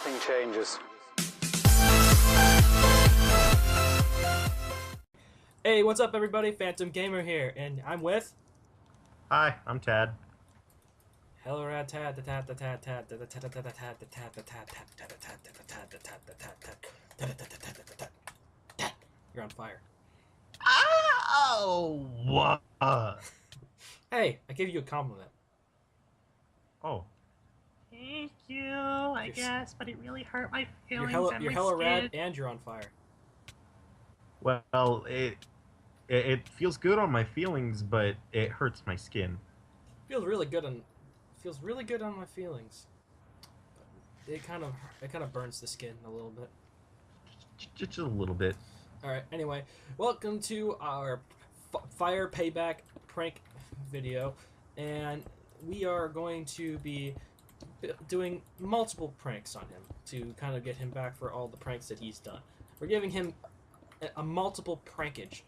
everything changes. Hey, what's up everybody? Phantom Gamer here, and I'm with... Hi, I'm Tad. Hello, Rad Tad. You're on fire. Oh, what? Hey, I gave you a compliment. Oh. Thank you, I guess, but it really hurt my You're feelings hella, you're rad, and you're on fire. Well, it feels good on my feelings, but it hurts my skin. Feels really good on my feelings. But it kind of burns the skin a little bit. Just a little bit. All right. Anyway, welcome to our Fyre payback prank video, and we are going to be doing multiple pranks on him to kind of get him back for all the pranks that he's done. We're giving him a multiple prankage.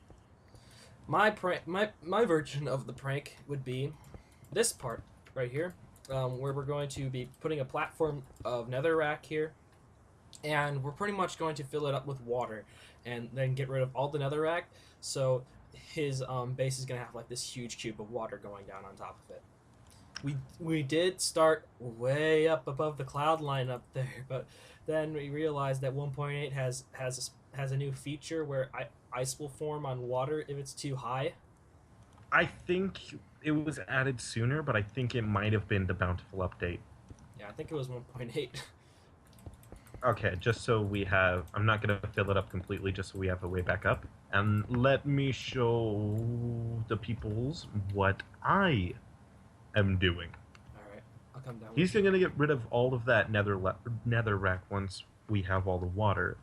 My version of the prank would be this part right here, where we're going to be putting a platform of netherrack here, and we're pretty much going to fill it up with water and then get rid of all the netherrack, so his base is going to have like this huge cube of water going down on top of it. We did start way up above the cloud line up there, but then we realized that 1.8 has a new feature where ice will form on water if it's too high. I think it was added sooner, but I think it might have been the Bountiful update. Yeah, I think it was 1.8. Okay, just so we have... I'm not going to fill it up completely, just so we have a way back up. And let me show the peoples what I am doing. Alright, I'll come down. He's going to get rid of all of that netherrack once we have all the water.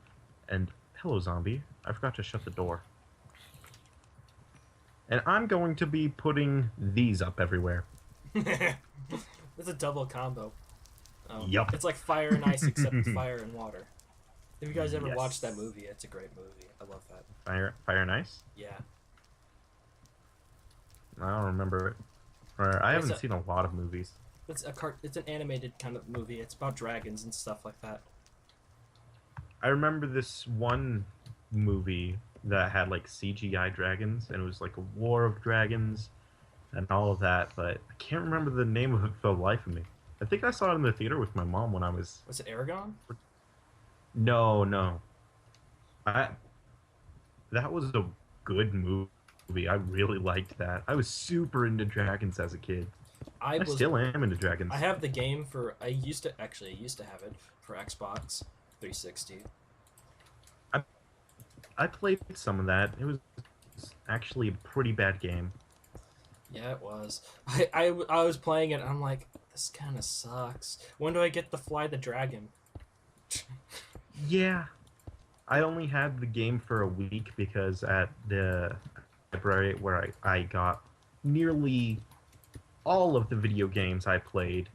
And hello, zombie. I forgot to shut the door. And I'm going to be putting these up everywhere. It's a double combo. Yup. It's like fire and ice, except it's fire and water. If you guys ever Yes. watched that movie, it's a great movie. I love that. Fire and Ice? Yeah. I don't remember it. Or I haven't seen a lot of movies. It's an animated kind of movie. It's about dragons and stuff like that. I remember this one movie that had like CGI dragons, and it was like a war of dragons and all of that, but I can't remember the name of it for the life of me. I think I saw it in the theater with my mom when I was... Was it Aragon? No. That was a good movie. I really liked that. I was super into dragons as a kid. I still am into dragons. I have the game for... I used to have it for Xbox 360. I played some of that. It was actually a pretty bad game. Yeah, it was. I was playing it, and I'm like, this kind of sucks. When do I get to fly the dragon? Yeah. I only had the game for a week because at the library where I got nearly all of the video games I played,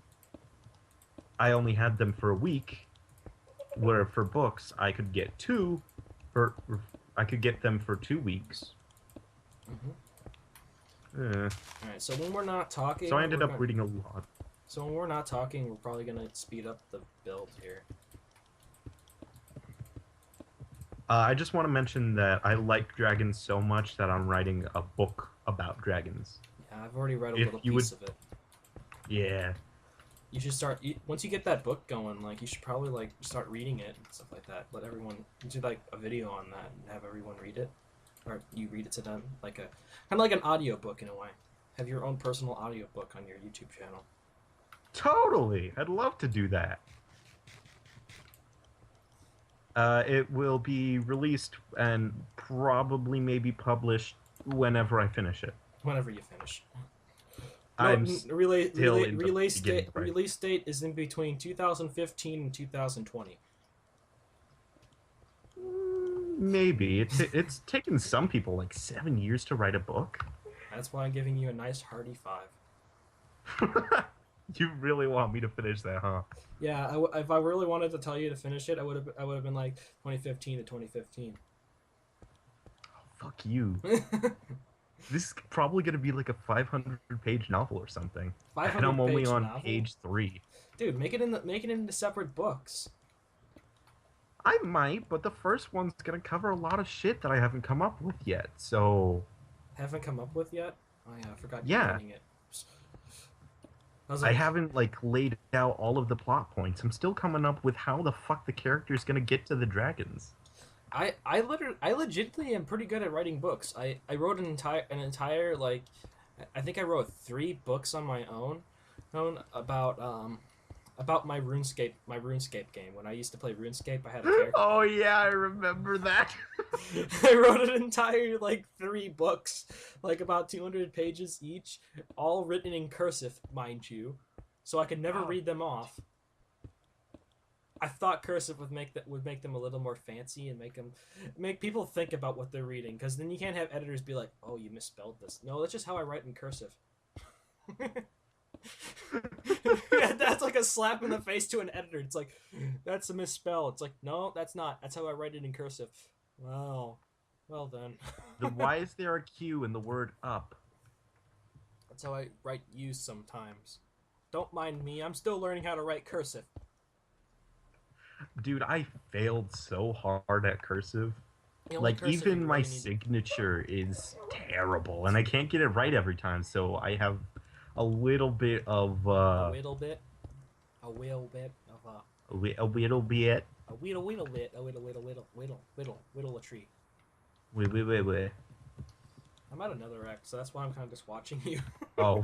I only had them for a week, where for books I could get them for 2 weeks. Alright, so when we're not talking... So I ended up reading a lot. So when we're not talking, we're probably going to speed up the build here. I just want to mention that I like dragons so much that I'm writing a book about dragons. Yeah, I've already read a little piece of it. Yeah. You should start... Once you get that book going, like, you should probably, like, start reading it and stuff like that. Let everyone... Do, like, a video on that and have everyone read it. Or you read it to them. Like a... Kind of like an audiobook in a way. Have your own personal audiobook on your YouTube channel. Totally! I'd love to do that. It will be released and probably maybe published whenever I finish it. Whenever you finish. Release date is in between 2015 and 2020. Maybe. It's taken some people like 7 years to write a book. That's why I'm giving you a nice hearty 5. You really want me to finish that, huh? Yeah, if I really wanted to tell you to finish it, I would have been like 2015 to 2015. Oh, fuck you. This is probably going to be like a 500-page novel or something. 500 and I'm only page on novel? page 3. Dude, make it into separate books. I might, but the first one's gonna cover a lot of shit that I haven't come up with yet. So Haven't come up with yet? Oh yeah, I forgot you're yeah, writing it. I was I like, haven't like laid out all of the plot points. I'm still coming up with how the fuck the character's gonna get to the dragons. I legitimately am pretty good at writing books. I wrote an entire like I think I wrote 3 books on my own about my RuneScape game. When I used to play RuneScape, I had a character. Oh yeah, I remember that. I wrote an entire like 3 books, like about 200 pages each, all written in cursive, mind you, so I could never Wow. read them off. I thought cursive would make them a little more fancy and make people think about what they're reading, because then you can't have editors be like, "Oh, you misspelled this." No, that's just how I write in cursive. Yeah, that's like a slap in the face to an editor. It's like, that's a misspell. It's like, no, that's not. That's how I write it in cursive. Wow. Well then. Then why is there a Q in the word up? That's how I write use sometimes. Don't mind me. I'm still learning how to write cursive. Dude, I failed so hard at cursive. The only Like, cursive even you my really need- signature is terrible, and I can't get it right every time, so I have a little bit of, a little bit of a little bit, a whittle bit, whittle a tree. wait. I'm at another act, so that's why I'm kind of just watching you. Oh.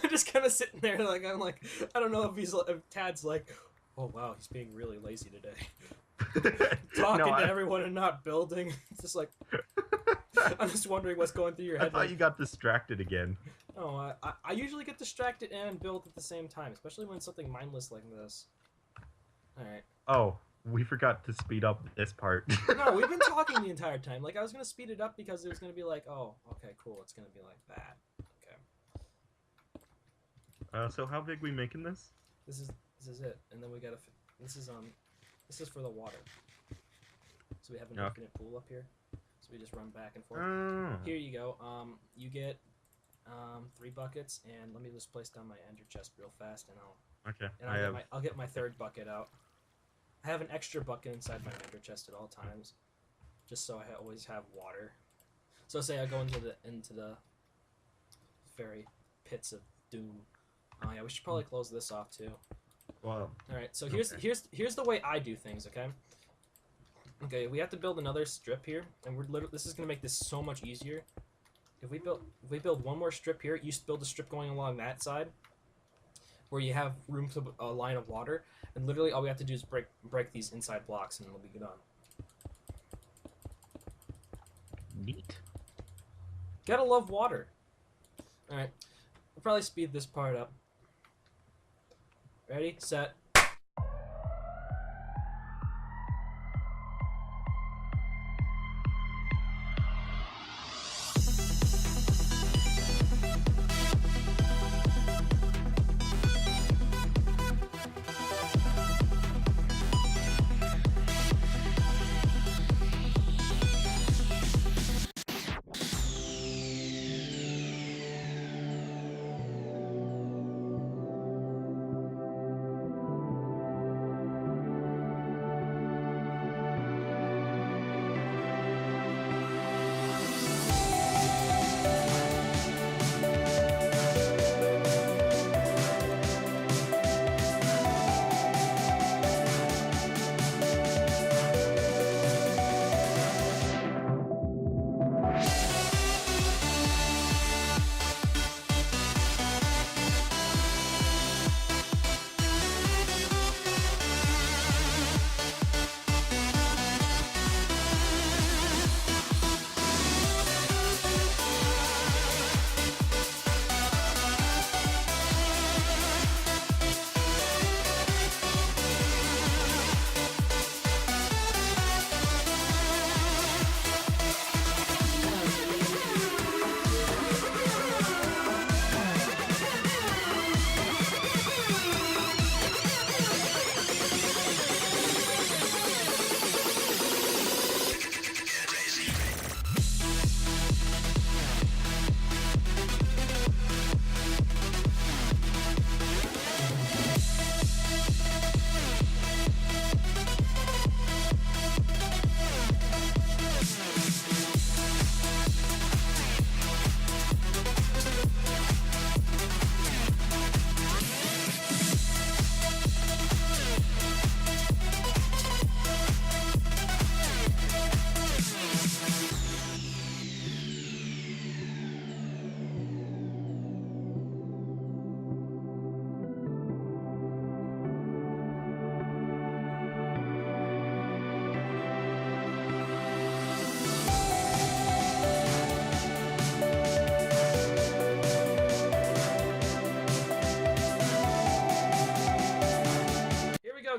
I'm just kind of sitting there, like I'm like, I don't know if Tad's like, oh wow, he's being really lazy today, talking No, to everyone and not building. It's just like, I'm just wondering what's going through your I head. thought Like, you got distracted again. oh, I usually get distracted and build at the same time, especially when it's something mindless like this. All right. Oh, we forgot to speed up this part. No, we've been talking the entire time. Like, I was gonna speed it up because it was gonna be like, oh, okay, cool. It's gonna be like that. Okay. So how big we making this? This is it, and then we gotta. This is for the water. So we have an Okay. infinite pool up here. So we just run back and forth. Oh. Here you go. You get 3 buckets, and let me just place down my ender chest real fast, and I'll get my 3rd bucket out. I have an extra bucket inside my ender chest at all times, just so I always have water. So say I go into the very pits of doom. Oh yeah, we should probably close this off too. Well. All right, so here's the way I do things. Okay, we have to build another strip here, and this is gonna make this so much easier. If we build one more strip here, you build a strip going along that side, where you have room to a line of water, and literally all we have to do is break these inside blocks, and it'll be good on. Neat. Gotta love water. All right, we'll probably speed this part up. Ready, set.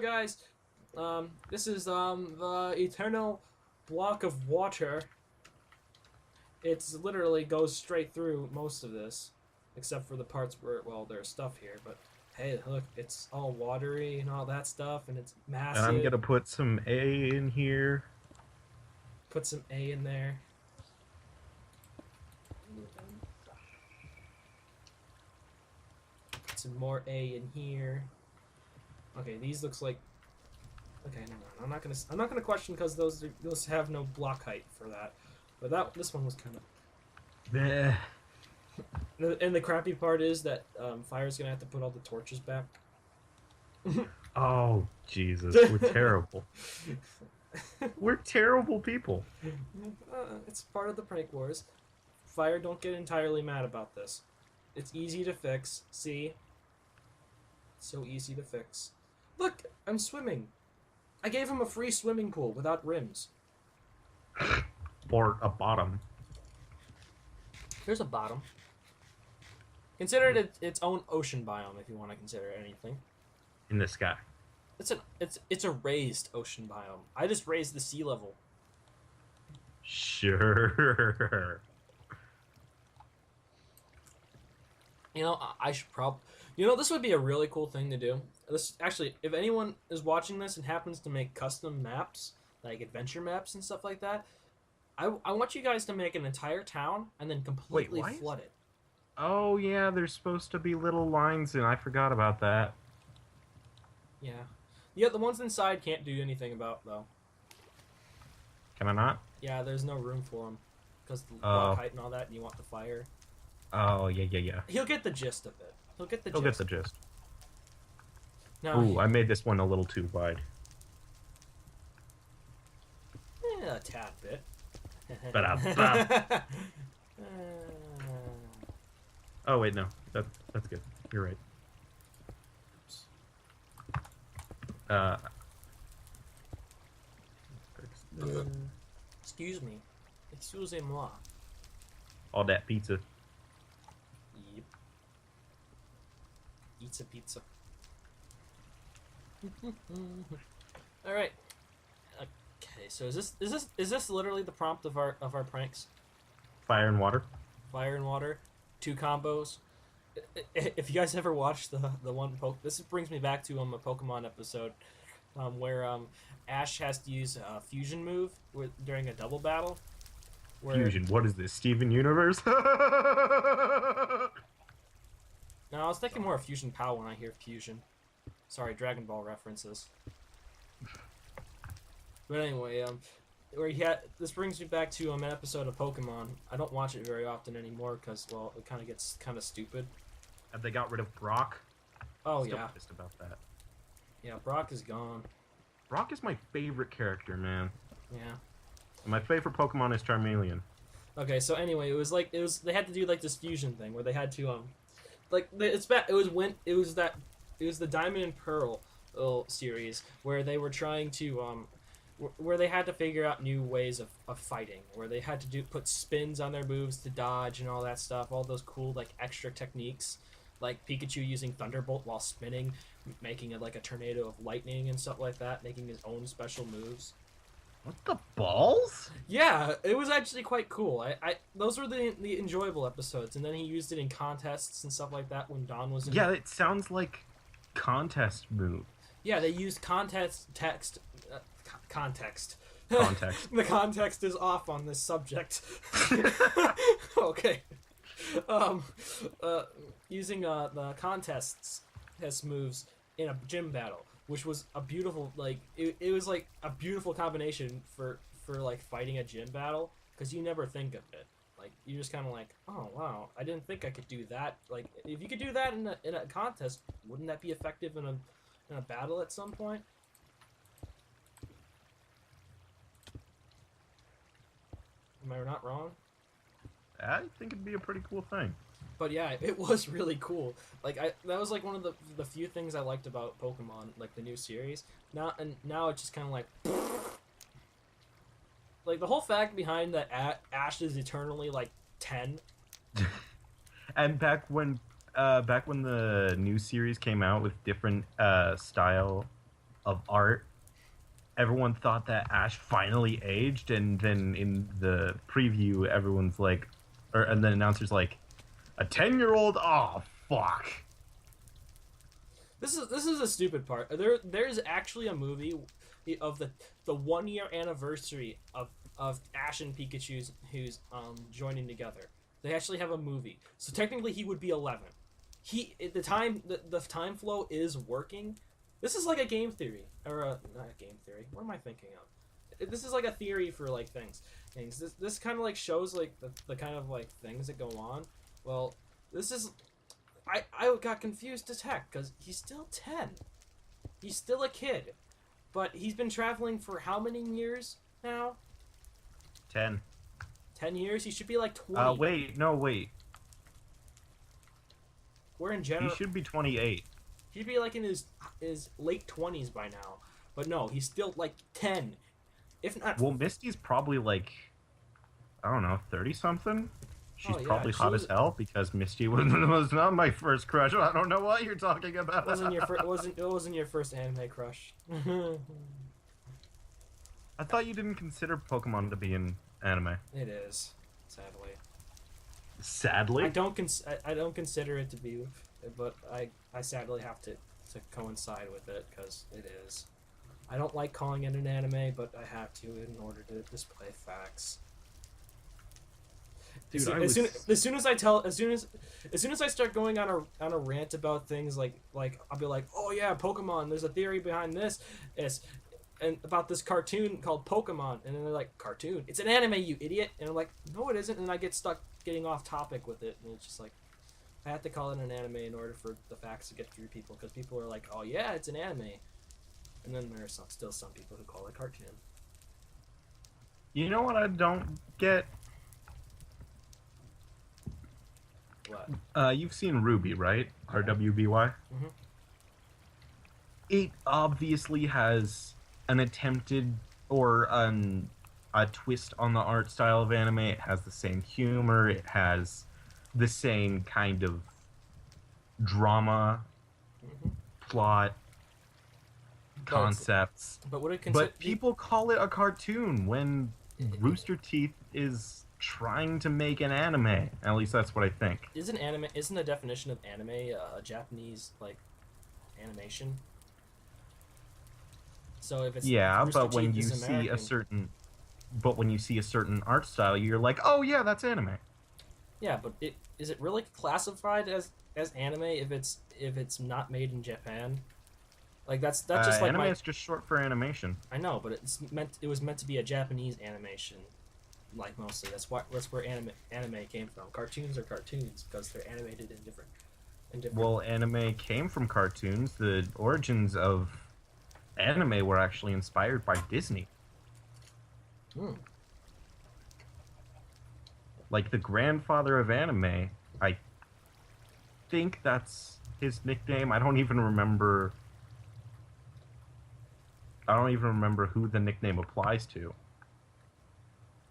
guys, this is the eternal block of water. It's literally goes straight through most of this, except for the parts where, well, there's stuff here, but hey, look, it's all watery and all that stuff, and it's massive. And I'm gonna put some A in here. Put some A in there. Put some more A in here. Okay, these looks like. Okay, no, I'm not gonna question because those have no block height for that, but this one was kind of. Bleh. And the crappy part is that Fyre's gonna have to put all the torches back. Oh Jesus, we're terrible. We're terrible people. It's part of the prank wars. Fyre, don't get entirely mad about this. It's easy to fix. See? So easy to fix. Look, I'm swimming. I gave him a free swimming pool without rims. Or a bottom. There's a bottom. Consider it its own ocean biome if you want to consider anything. In the sky. It's a raised ocean biome. I just raised the sea level. Sure. You know, I should probably. You know, this would be a really cool thing to do. This actually, if anyone is watching this and happens to make custom maps, like adventure maps and stuff like that, I want you guys to make an entire town and then completely flood it. Oh yeah, there's supposed to be little lines, and I forgot about that. Yeah. Yeah, the ones inside can't do anything about, though. Can I not? Yeah, there's no room for them. Because the block height and all that, and you want the fire. Oh, yeah. He'll get the gist of it. He'll get the gist. Now, ooh, I made this one a little too wide. A tad bit. Oh, wait, no. That's good. You're right. Excuse me. Excusez-moi. All that pizza. Yep. Eats a pizza. All right. Okay, so is this literally the prompt of our pranks? Fire and water. Fire and water, 2 combos. If you guys ever watched the one this brings me back to a Pokemon episode where Ash has to use a fusion move during a double battle. Fusion. What is this, Steven Universe? No, I was thinking more of Fusion Pow when I hear fusion. Sorry, Dragon Ball references. But anyway, this brings me back to an episode of Pokemon. I don't watch it very often anymore because, well, it kind of gets kind of stupid. Have they got rid of Brock? Oh, Still yeah. pissed about that. Yeah, Brock is gone. Brock is my favorite character, man. Yeah. And my favorite Pokemon is Charmeleon. Okay, so anyway, it was they had to do like this fusion thing where they had to it was the Diamond and Pearl series where they were trying to where they had to figure out new ways of fighting, where they had to put spins on their moves to dodge and all that stuff, all those cool like extra techniques, like Pikachu using Thunderbolt while spinning, making it like a tornado of lightning and stuff like that, making his own special moves. What the balls? Yeah, it was actually quite cool. Those were the enjoyable episodes, and then he used it in contests and stuff like that when Dawn was in. Yeah, it sounds like contest move. Yeah, they used context text. Context. Context. The context is off on this subject. Okay. Using the contests as moves in a gym battle, which was a beautiful it was like a beautiful combination for like fighting a gym battle because you never think of it. Like you just kind of like, oh wow, I didn't think I could do that. Like if you could do that in a contest, wouldn't that be effective in a battle at some point? Am I not wrong? I think it'd be a pretty cool thing. But yeah, it was really cool. Like that was like one of the few things I liked about Pokemon, like the new series. Now it's just kind of like the whole fact behind that Ash is eternally like 10. And back when the new series came out with different style of art. Everyone thought that Ash finally aged, and then in the preview, everyone's like, and the announcer's like, a 10-year-old? Oh, fuck. This is a stupid part. There's actually a movie of the 1 year anniversary of Ash and Pikachu's who's joining together. They actually have a movie. So technically he would be 11. He at the time flow is working. This is like a game theory or not a game theory. What am I thinking of? This is like a theory for like things. This kind of like shows like the kind of like things that go on. Well, this is I got confused as heck because he's still 10. He's still a kid. But he's been traveling for how many years now? 10. 10 years? He should be like 20. Wait. We're in general. He should be 28. He'd be like in his late 20s by now. But no, he's still like 10. If not. Well, Misty's probably like, I don't know, 30-something? She's probably hot as hell because Misty was not my first crush. I don't know what you're talking about. It wasn't your first anime crush. I thought you didn't consider Pokemon to be an anime. It is, sadly. Sadly? I don't consider it to be, but I sadly have to coincide with it because it is. I don't like calling it an anime, but I have to in order to display facts. Dude, as soon as I start going on a rant about things like I'll be like, oh yeah, Pokemon, there's a theory behind this, and about this cartoon called Pokemon, and then they're like, cartoon? It's an anime, you idiot! And I'm like, no, it isn't, and I get stuck getting off topic with it, and it's just like, I have to call it an anime in order for the facts to get through people, because people are like, oh yeah, it's an anime, and then there's still some people who call it cartoon. You know what I don't get? What? You've seen Ruby, right? RWBY? Mm-hmm. It obviously has an attempted or a twist on the art style of anime. It has the same humor. It has the same kind of drama, plot, concepts. But people call it a cartoon when Rooster Teeth is trying to make an anime. At least that's what I think. Isn't the definition of anime a Japanese like animation? So if it's but when you see a certain art style, you're like, oh yeah, that's anime. Yeah, but is it really classified as anime if it's not made in Japan? Like that's just like anime is just short for animation. I know, but it was meant to be a Japanese animation. Like mostly, that's where anime came from. Cartoons are cartoons because they're animated in different. Well, anime came from cartoons. The origins of anime were actually inspired by Disney. Like the grandfather of anime, I think that's his nickname. I don't even remember who the nickname applies to.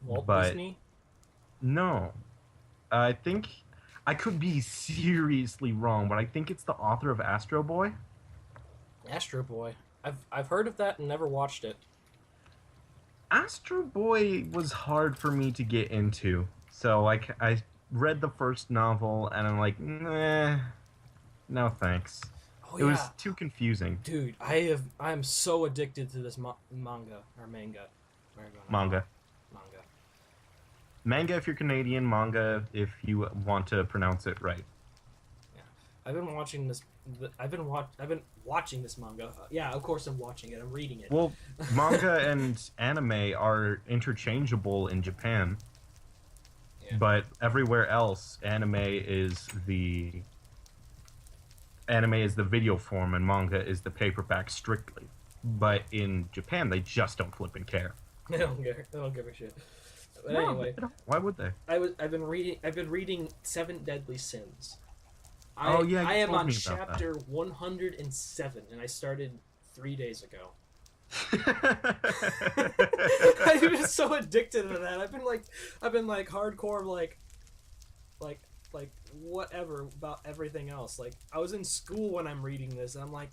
Walt Disney? No. I think I could be seriously wrong, but I think it's the author of Astro Boy. Astro Boy. I've heard of that and never watched it. Astro Boy was hard for me to get into. So I read the first novel and I'm like, nah, no thanks. Oh, it was too confusing. Dude, I'm so addicted to this manga. Manga if you're Canadian, manga if you want to pronounce it right. Yeah, I've been watching this. I've been watching this manga. Yeah, of course I'm watching it. I'm reading it. Well, manga and anime are interchangeable in Japan, but everywhere else, anime is the video form and manga is the paperback strictly. But in Japan, they just don't flip and care. They don't care. They don't give a shit. But no, anyway, why would they? I've been reading 7 Deadly Sins. I am on chapter 107, and I started 3 days ago. I've been so addicted to that. I've been like hardcore like whatever about everything else. Like I was in school when I'm reading this, and I'm like,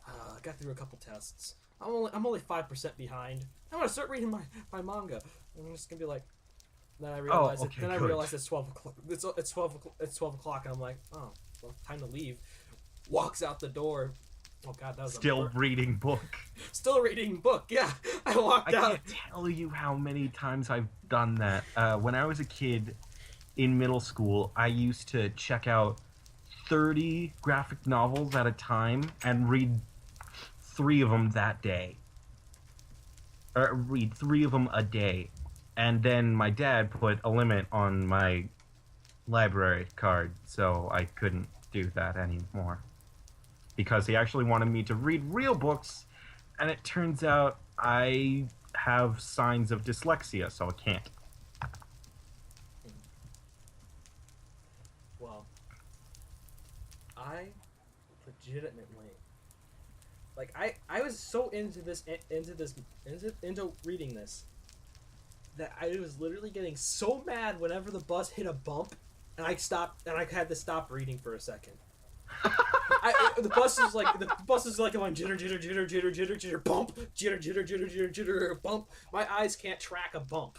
I got through a couple tests. I'm only 5% behind. I'm gonna start reading my manga. I'm just gonna be like. Then I realized okay, then I good. realized it's 12 o'clock. It's 12 o'clock, and I'm like, oh, well, time to leave. Walks out the door. Oh God, that was Still reading book. Still reading book. Yeah, I walked out. I can't tell you how many times I've done that. When I was a kid in middle school, I used to check out 30 graphic novels at a time and read 3 of them that day. Or read 3 of them a day. And then my dad put a limit on my library card, so I couldn't do that anymore. Because he actually wanted me to read real books, and it turns out I have signs of dyslexia, so I can't. Well, I legitimately, like, I was so into reading this that I was literally getting so mad whenever the bus hit a bump, and I had to stop reading for a second. The bus is like going jitter jitter jitter jitter jitter jitter bump jitter jitter jitter jitter jitter bump. My eyes can't track a bump.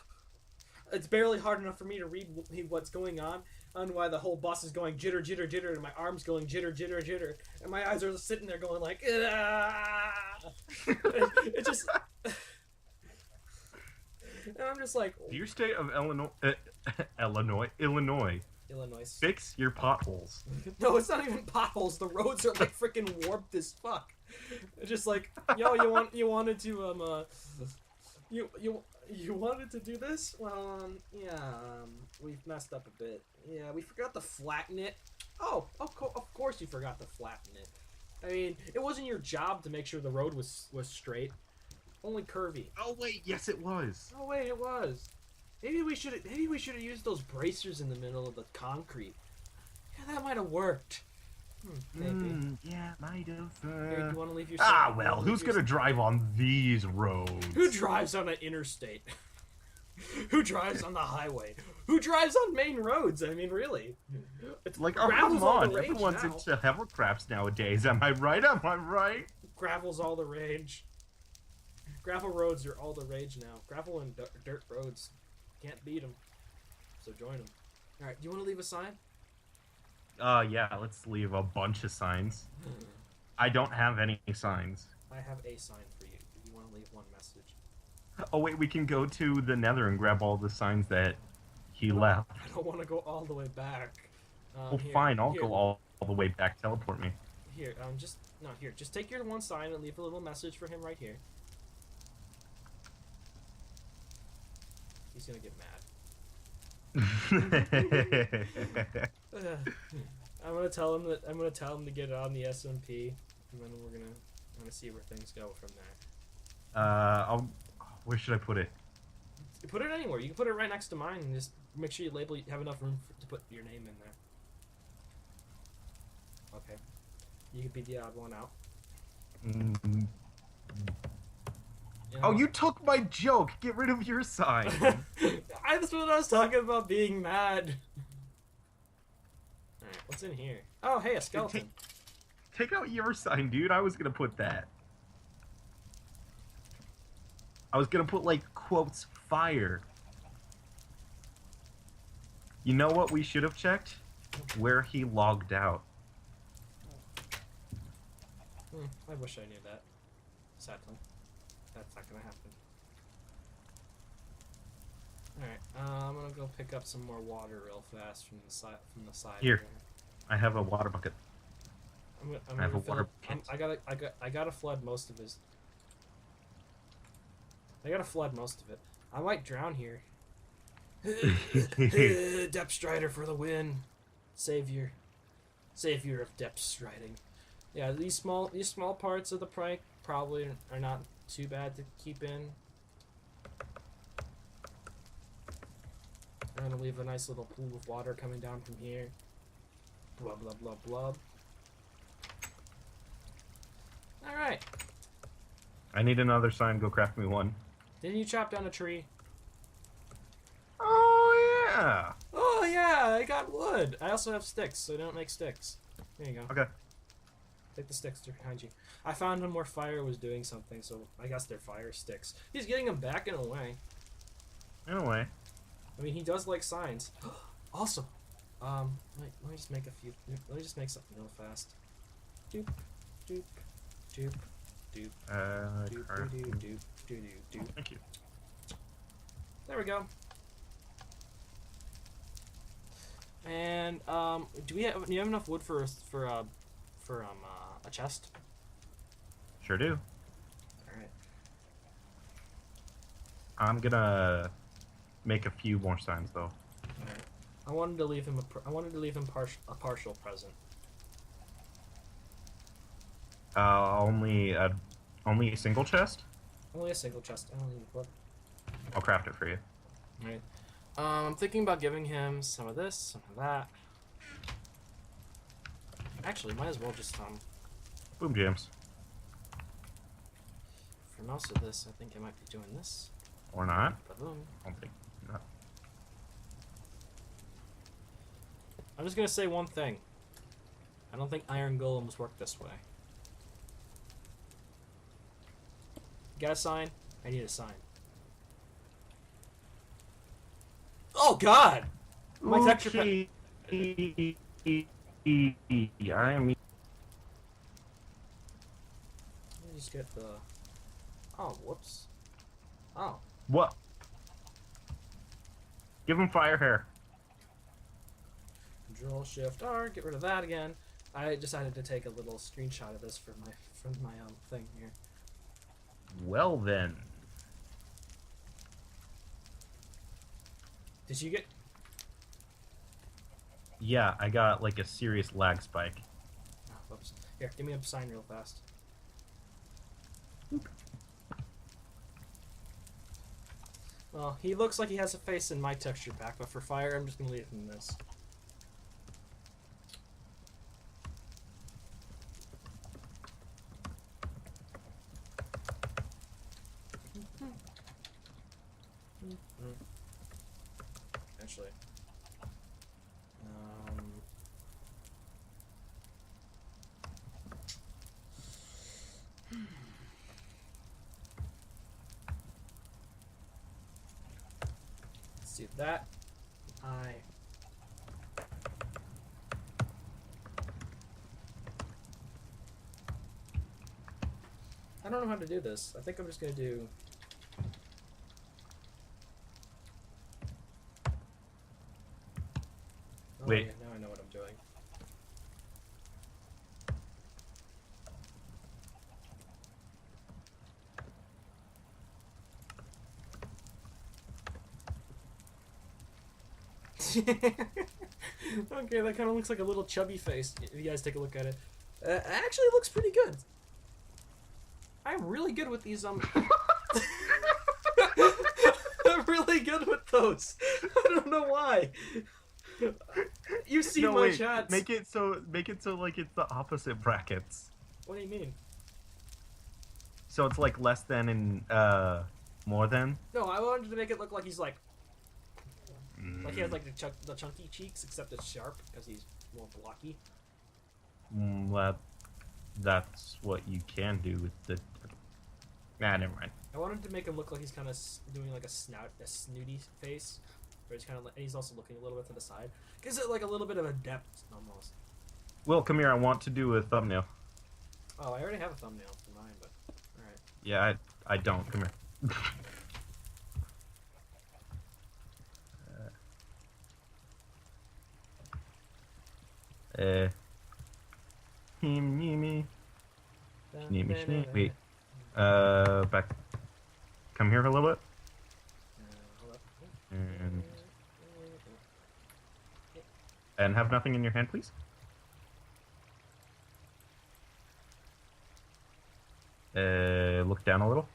It's barely hard enough for me to read what's going on and why the whole bus is going jitter jitter jitter and my arms going jitter jitter jitter and my eyes are just sitting there going like it just and I'm just like, Dear state of Illinois, fix your potholes. No, it's not even potholes. The roads are like freaking warped as fuck. It's just like, yo, you wanted to you wanted to do this? Well, yeah, we've messed up a bit. Yeah, we forgot to flatten it. Oh, of course you forgot to flatten it. I mean, it wasn't your job to make sure the road was straight. Only curvy. Oh wait, yes it was. Oh wait, it was. Maybe we should have used those bracers in the middle of the concrete. Yeah, that might have worked. Maybe. Yeah, might have. Here, do you want to leave your? Well, who's gonna drive on these roads? Who drives on an interstate? Who drives on the highway? Who drives on main roads? I mean, really? It's like, oh come on, everyone's now. into hovercrafts nowadays. Am I right? Am I right? Gravel's all the rage. Gravel roads are all the rage now. Gravel and dirt roads. Can't beat them. So join them. Alright, do you want to leave a sign? Yeah, let's leave a bunch of signs. I don't have any signs. I have a sign for you. Do you want to leave one message? Oh wait, we can go to the Nether and grab all the signs that he left. I don't want to go all the way back. Well, fine, I'll go all the way back. Teleport me. Here, just take your one sign and leave a little message for him right here. He's gonna get mad. I'm gonna tell him to get it on the SMP, and then I'm gonna see where things go from there. Where should I put it? You put it anywhere. You can put it right next to mine, and just make sure you have enough room to put your name in there. Okay. You could be the odd one out. You know, oh, you took my joke! Get rid of your sign! That's what I was talking about, being mad. Alright, what's in here? Oh, hey, a skeleton. Take out your sign, dude. I was gonna put that. I was gonna put, like, quotes, Fyre. You know what we should have checked? Where he logged out. I wish I knew that. Sadly. That's not gonna happen. Alright, I'm gonna go pick up some more water real fast from the side. Here. I have a water bucket. I have a water bucket. I gotta flood most of his. I gotta flood most of it. I might drown here. Depth Strider for the win. Savior of depth striding. Yeah, these small parts of the prank probably are not too bad to keep in. I'm gonna leave a nice little pool of water coming down from here. Blub blub blub blub. Alright. I need another sign. Go craft me one. Didn't you chop down a tree? Oh, yeah. Oh, yeah, I got wood. I also have sticks, so I don't make sticks. There you go. Okay. Take the sticks. They're behind you. I found him where Fyre was doing something, so I guess they're fire sticks. He's getting them back in a way. In a way. I mean, he does like signs. Also, let me just make a few. Let me just make something real fast. Doop, doop, doop, doop. Doop, doop, doop, doop, doop, doop. Thank you. There we go. And do you have enough wood for a chest? Sure do. All right. I'm gonna make a few more signs though. All right. I wanted to leave him a partial present. Only a single chest. Only a single chest. I don't need wood. I'll craft it for you. All right. I'm thinking about giving him some of this, some of that. Actually, might as well just Boom jams. for most of this, I think I might be doing this. Or not. Boom. I don't think. Not. I'm just gonna say one thing. I don't think iron golems work this way. Got a sign? I need a sign. Oh God! My texture pack. I am. Let me just get the. Oh, whoops. Oh. What? Give him fire hair. Control Shift R. Get rid of that again. I decided to take a little screenshot of this for my thing here. Well then. Did you get? Yeah, I got like a serious lag spike. Oh, whoops. Here, give me a sign real fast. Well, he looks like he has a face in my texture pack, but for Fyre, I'm just gonna leave him this. Actually, let's do that. I don't know how to do this. I think I'm just gonna do. Oh, Wait. yeah, now I know what I'm doing. Okay, that kind of looks like a little chubby face. If you guys take a look at it, actually, it looks pretty good. I'm really good with these. I'm really good with those. I don't know why. You see my chats. Make it so like it's the opposite brackets. What do you mean? So it's like less than and more than. No, I wanted to make it look like he's like he has like the chunky cheeks, except it's sharp because he's more blocky. Well, that's what you can do with the. Nah, never mind. I wanted to make him look like he's kind of doing like a snooty face, where he's kind of, and he's also looking a little bit to the side. Gives it like a little bit of a depth almost. Will, come here. I want to do a thumbnail. Oh, I already have a thumbnail for mine, but all right. Yeah, I don't. Come here. Wait. Back. Come here for a little bit. Hold up. And have nothing in your hand, please. Look down a little.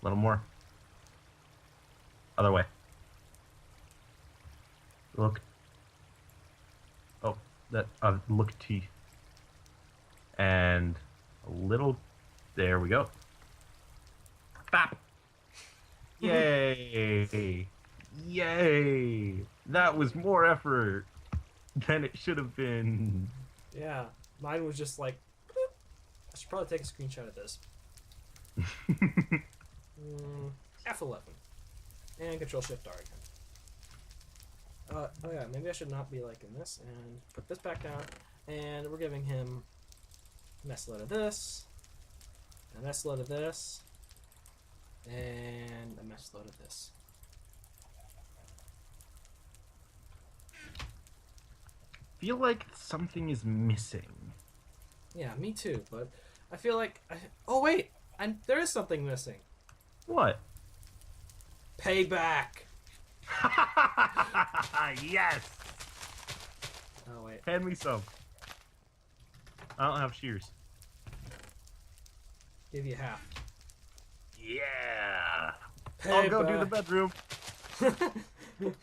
A little more. Other way. Look. Oh, that. Look to. And a little. There we go. Bap! Yay! Yay! That was more effort. then it should have been. Yeah, mine was just like. Boop. I should probably take a screenshot of this. F11. And Control Shift R again. Oh yeah, maybe I should not be liking this, and put this back down, and we're giving him a mess load of this, a mess load of this, and a mess load of this. Feel like something is missing. Yeah, me too, but I feel like oh wait, there is something missing. What? Payback! Yes! Oh wait. Hand me some. I don't have shears. Give you half. Yeah! Payback. I'll go do the bedroom.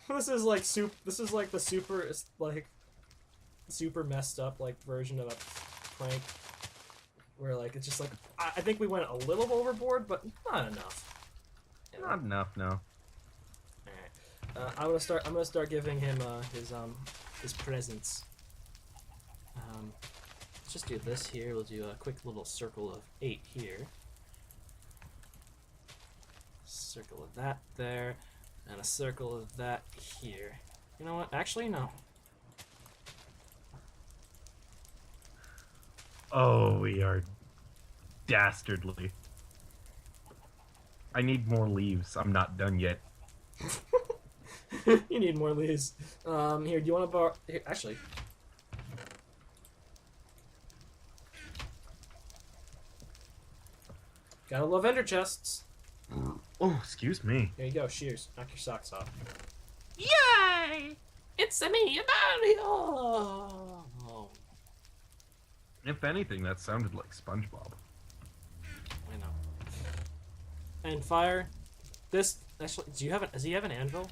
This is like this is like the super messed up like version of a prank where like it's just like I think we went a little overboard, but not enough. You know? Not enough, no. Alright. I'm gonna start giving him his presents. Let's just do this here. We'll do a quick little circle of 8 here. Circle of that there, and a circle of that here. You know what? Actually, no. Oh, we are dastardly. I need more leaves. I'm not done yet. You need more leaves. Here, do you want to borrow? Here, actually. Gotta love ender chests. Oh, excuse me. Here you go, shears. Knock your socks off. Yay! It's me, Mario! If anything, that sounded like SpongeBob. I know. And Fyre, this actually. Does he have an anvil?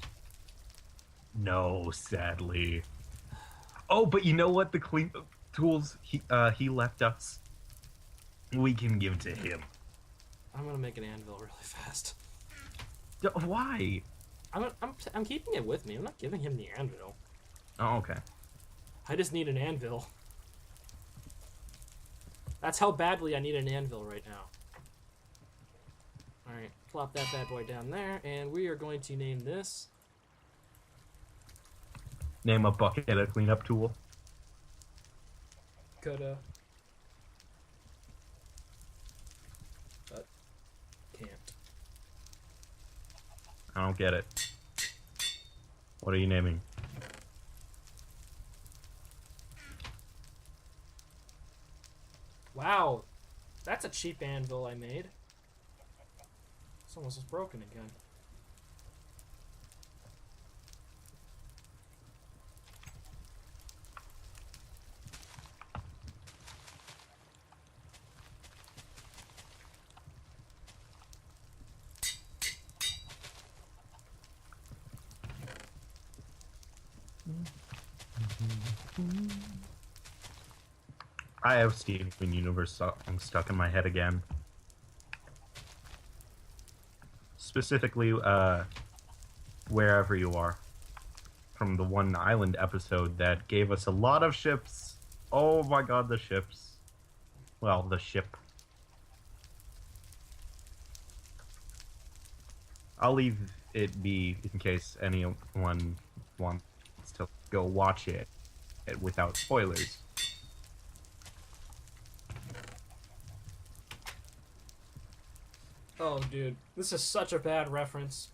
No, sadly. Oh, but you know what? The clean tools he left us, we can give to him. I'm gonna make an anvil really fast. Why? I'm keeping it with me. I'm not giving him the anvil. Oh, okay. I just need an anvil. That's how badly I need an anvil right now. Alright, plop that bad boy down there, and we are going to name this... Name a bucket a cleanup tool. Coulda. But can't. I don't get it. What are you naming? Wow, that's a cheap anvil I made. This almost is broken again. I have Steven Universe stuck in my head again. Specifically, wherever you are. From the one island episode that gave us a lot of ships. Oh my god, the ships. Well, the ship. I'll leave it be in case anyone wants to go watch it without spoilers. Oh, dude, this is such a bad reference.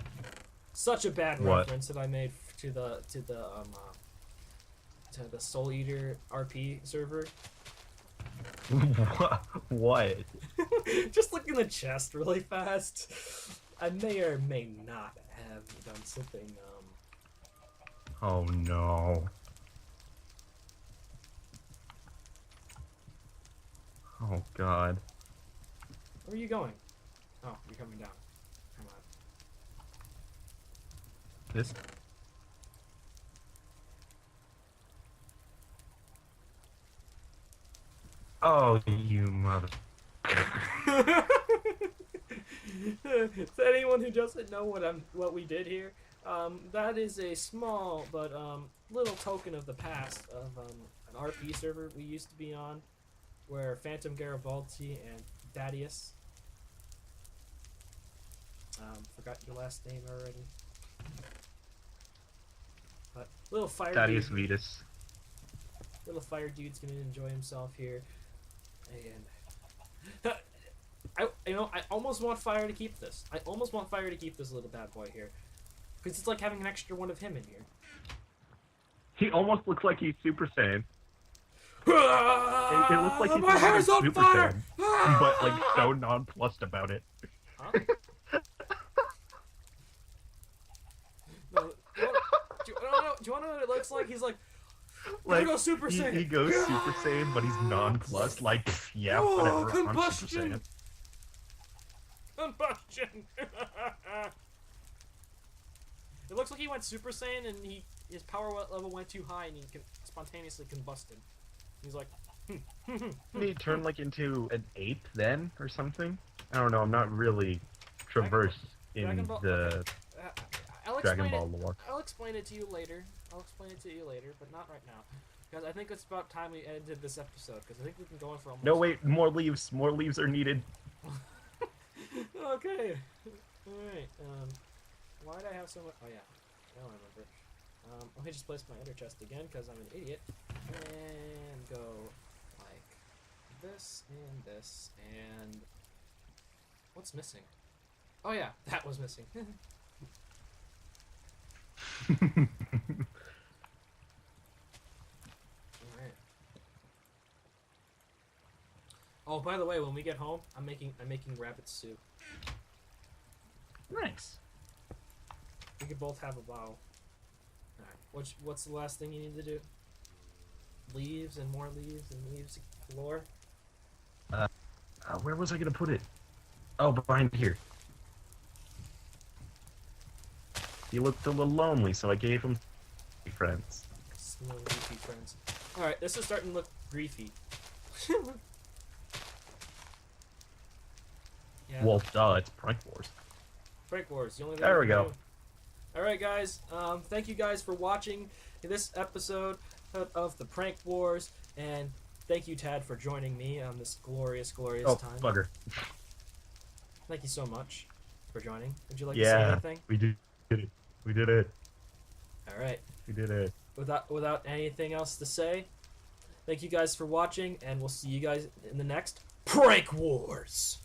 Such a bad reference that I made to the Soul Eater RP server. What? Just look in the chest really fast. I may or may not have done something. Oh no. Oh god. Where are you going? Oh, you're coming down. Come on. This. Oh, you mother. To anyone who doesn't know what we did here, that is a small but little token of the past of an RP server we used to be on, where Phantom Garibaldi and Thaddeus. Forgot your last name already. But little fire Thaddeus dude, Vetus. little fire dude's gonna enjoy himself here, and I almost want Fyre to keep this. I almost want Fyre to keep this little bad boy here, because it's like having an extra one of him in here. He almost looks like he's Super Saiyan. It looks like he's my hair's on Super fire! Saiyan, but like so nonplussed about it. Huh? No, do you want to know what it looks like? He's like go Super Saiyan. He goes Super Saiyan, but he's nonplussed. Like, yeah, Oh, whatever. I'm Super combustion! Saiyan. Combustion! It looks like he went Super Saiyan and his power level went too high and he spontaneously combusted. He's like, Did he turn like into an ape then, or something? I don't know. I'm not really traversed in Dragon Ball- the I'll Dragon explain Ball lore. I'll explain it to you later. But not right now. Because I think it's about time we ended this episode, because I think we've been going for almost... No, wait, more leaves. More leaves are needed. Okay. Alright, why did I have so much... Oh, yeah. I don't remember. Let me just place my ender chest again, because I'm an idiot. And go like this, and... What's missing? Oh, yeah, that was missing. Alright. Oh, by the way, when we get home, I'm making rabbit stew. Nice. We could both have a bowl. Alright. What's the last thing you need to do? Leaves and more leaves and leaves galore. Where was I gonna put it? Oh, behind here. He looked a little lonely, so I gave him friends. Small leafy friends. Alright, this is starting to look griefy. Yeah. Well, duh, it's PrankWars. PrankWars, the only thing There we we go. do. Alright guys, thank you guys for watching this episode of the Prank Wars, and thank you Tad for joining me on this glorious Oh, time. bugger. Thank you so much for joining. Would you like to say Yeah, anything? we did it. We did it. Alright. We did it. Without anything else to say, thank you guys for watching, and we'll see you guys in the next Prank Wars!